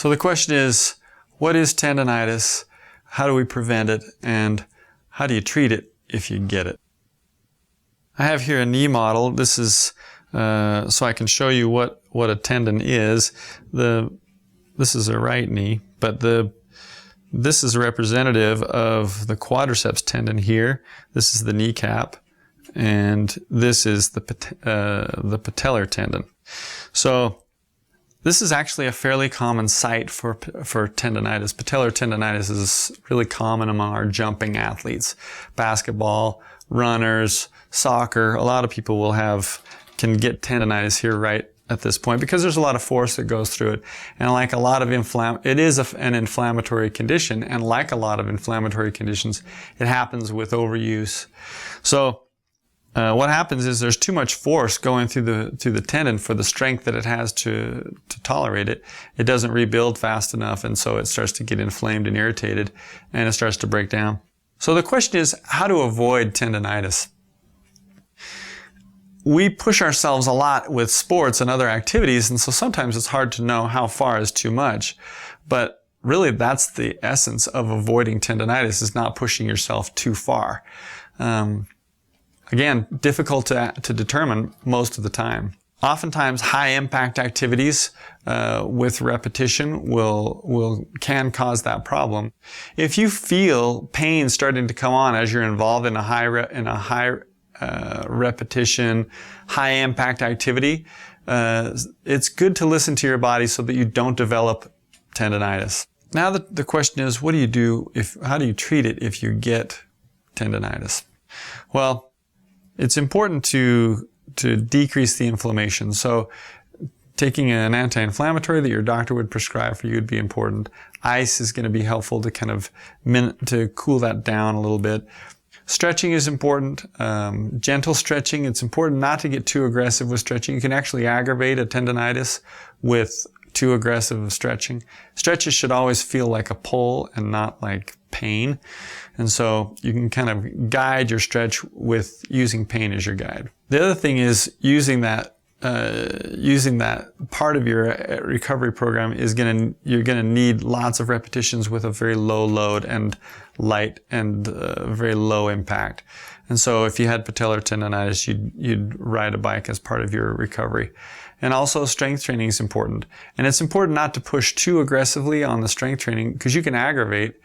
So the question is, what is tendonitis? How do we prevent it? And how do you treat it if you get it? I have here a knee model. This is so I can show you what a tendon is. This is a right knee, but this is representative of the quadriceps tendon here. This is the kneecap, and this is the patellar tendon. So this is actually a fairly common site for tendonitis. Patellar tendonitis is really common among our jumping athletes. Basketball, runners, soccer, a lot of people can get tendonitis here right at this point because there's a lot of force that goes through it. And like a lot of it is an inflammatory condition, and like a lot of inflammatory conditions, it happens with overuse. So what happens is there's too much force going through the tendon for the strength that it has to tolerate it. It doesn't rebuild fast enough, and so it starts to get inflamed and irritated, and it starts to break down. So the question is, how to avoid tendonitis? We push ourselves a lot with sports and other activities, and so sometimes it's hard to know how far is too much. But really, that's the essence of avoiding tendonitis, is not pushing yourself too far. Again, difficult to determine most of the time. Oftentimes, high-impact activities with repetition can cause that problem. If you feel pain starting to come on as you're involved in a high repetition, high-impact activity, it's good to listen to your body so that you don't develop tendonitis. Now the question is, what do you do how do you treat it if you get tendonitis? Well, it's important to decrease the inflammation. So taking an anti-inflammatory that your doctor would prescribe for you would be important. Ice is going to be helpful to kind of to cool that down a little bit. Stretching is important. Gentle stretching. It's important not to get too aggressive with stretching. You can actually aggravate a tendonitis with too aggressive of stretching. Stretches should always feel like a pull and not like pain. And so you can kind of guide your stretch with using pain as your guide. The other thing is using that part of your recovery program you're gonna need lots of repetitions with a very low load and light and very low impact. And so if you had patellar tendonitis, you'd ride a bike as part of your recovery. And also strength training is important. And it's important not to push too aggressively on the strength training because you can aggravate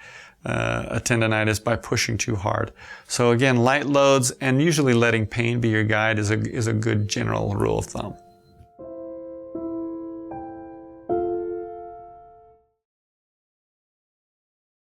a tendonitis by pushing too hard. So again, light loads and usually letting pain be your guide is a good general rule of thumb.